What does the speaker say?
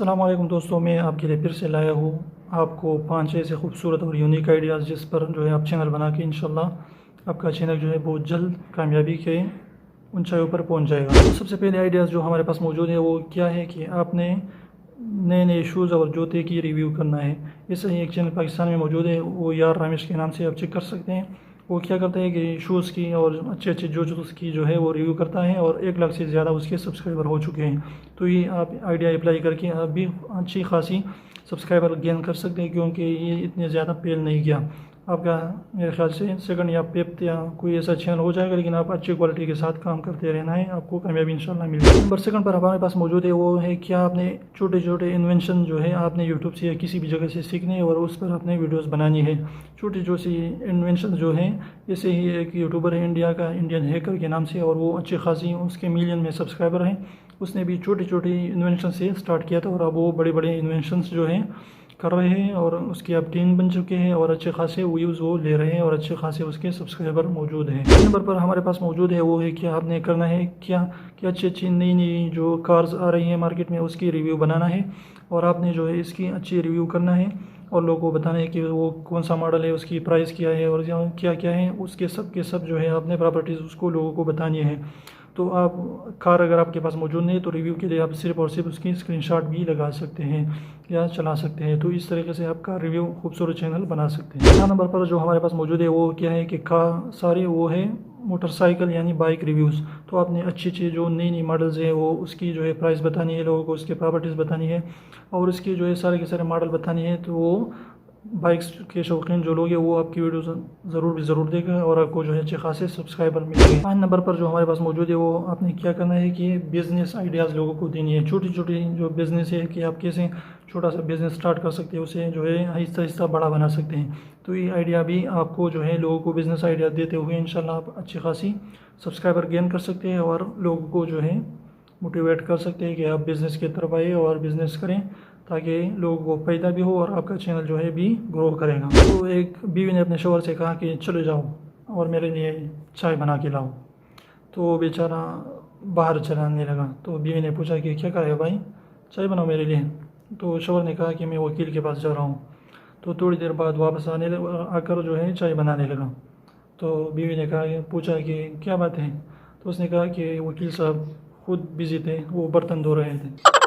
अस्सलाम वालेकुम दोस्तों, मैं आपके लिए फिर से लाया हूँ आपको 5 ऐसे खूबसूरत और यूनिक आइडियाज़ जिस पर जो है आप चैनल बना के इंशाल्लाह आपका चैनल जो है बहुत जल्द कामयाबी के ऊंचाइयों पर पहुंच जाएगा। तो सबसे पहले आइडियाज़ जो हमारे पास मौजूद है वो क्या है कि आपने नए नए शूज़ और जूते की रिव्यू करना है। ऐसा ही एक चैनल पाकिस्तान में मौजूद है, वो यार रामेश के नाम से आप चेक कर सकते हैं। वो क्या करता है कि शूज़ की और अच्छे अच्छे जूतों की जो है वो रिव्यू करता है और 1 लाख से ज़्यादा उसके सब्सक्राइबर हो चुके हैं। तो ये आप आइडिया अप्लाई करके आप भी अच्छी खासी सब्सक्राइबर गेन कर सकते हैं, क्योंकि ये इतने ज़्यादा फेल नहीं किया। आपका मेरे ख्याल से सेकंड या फिफ्थ या कोई ऐसा चैनल हो जाएगा, लेकिन आप अच्छी क्वालिटी के साथ काम करते रहना है, आपको कामयाबी इंशाल्लाह मिल जाएगी। नंबर सेकंड पर हमारे पास मौजूद है वो है क्या आपने छोटे छोटे इन्वेंशन जो है आपने यूट्यूब से या किसी भी जगह से सीखने है और उस पर अपने वीडियोस बनानी है। छोटी छोटी इन्वेंशन जो है, जैसे ही एक यूट्यूबर है इंडिया का, इंडियन हैकर के नाम से, और वो अच्छी खासी उसके मिलियन में सब्सक्राइबर हैं। उसने भी छोटी छोटी इन्वेंशन से स्टार्ट किया था और अब वो बड़े बड़े इन्वेंशंस जो हैं कर रहे हैं और उसकी अब टीम बन चुके हैं और अच्छे खासे व्यूज़ वो ले रहे हैं और अच्छे खासे उसके सब्सक्राइबर मौजूद हैं। इस नंबर पर हमारे पास मौजूद है वो है कि आपने करना है क्या कि अच्छी अच्छी नई नई जो कार्स आ रही हैं मार्केट में उसकी रिव्यू बनाना है और आपने जो है इसकी अच्छी रिव्यू करना है और लोगों को बताना है कि वो कौन सा मॉडल है, उसकी प्राइस क्या है और क्या क्या है उसके सब के सब जो है आपने प्रॉपर्टीज़ उसको लोगों को बतानी है। तो आप कार अगर आपके पास मौजूद नहीं है तो रिव्यू के लिए आप सिर्फ और सिर्फ उसकी स्क्रीनशॉट भी लगा सकते हैं या चला सकते हैं। तो इस तरीके से आपका रिव्यू खूबसूरत चैनल बना सकते हैं। 4 नंबर पर जो हमारे पास मौजूद है वो क्या है कि सारे वो है मोटरसाइकिल यानी बाइक रिव्यूज़। तो आपने अच्छी अच्छी जो नई नई मॉडल्स है वो उसकी जो है प्राइस बतानी है, लोगों को उसके प्रॉपर्टीज़ बतानी है और उसकी जो है सारे के सारे मॉडल बतानी है। तो वो बाइक्स के शौकीन जो लोग हैं वो आपकी वीडियो ज़रूर देखें और आपको जो है अच्छे खासे सब्सक्राइबर मिलेंगे। 5 नंबर पर जो हमारे पास मौजूद है वो आपने क्या करना है कि बिज़नेस आइडियाज़ लोगों को देनी है। छोटी छोटी जो बिज़नेस है कि आप कैसे छोटा सा बिज़नेस स्टार्ट कर सकते हैं, उसे जो है आहिस्ता आहिस्ता बड़ा बना सकते हैं। तो ये आइडिया भी आपको जो है लोगों को बिज़नेस आइडिया देते हुए इंशाल्लाह आप अच्छी खासी सब्सक्राइबर गेन कर सकते हैं और लोगों को जो है मोटिवेट कर सकते हैं कि आप बिज़नेस की तरफ आइए और बिज़नेस करें, ताकि लोगों को फ़ायदा भी हो और आपका चैनल जो है भी ग्रो करेगा। तो एक बीवी ने अपने शौहर से कहा कि चले जाओ और मेरे लिए चाय बना के लाओ। तो वो बेचारा बाहर चलाने लगा। तो बीवी ने पूछा कि क्या करे भाई, चाय बनाओ मेरे लिए। तो शौहर ने कहा कि मैं वकील के पास जा रहा हूँ। तो थोड़ी देर बाद वापस आकर जो है चाय बनाने लगा। तो बीवी ने कहा पूछा कि क्या बात है। तो उसने कहा कि वकील साहब खुद बिज़ी थे, वो बर्तन धो रहे थे।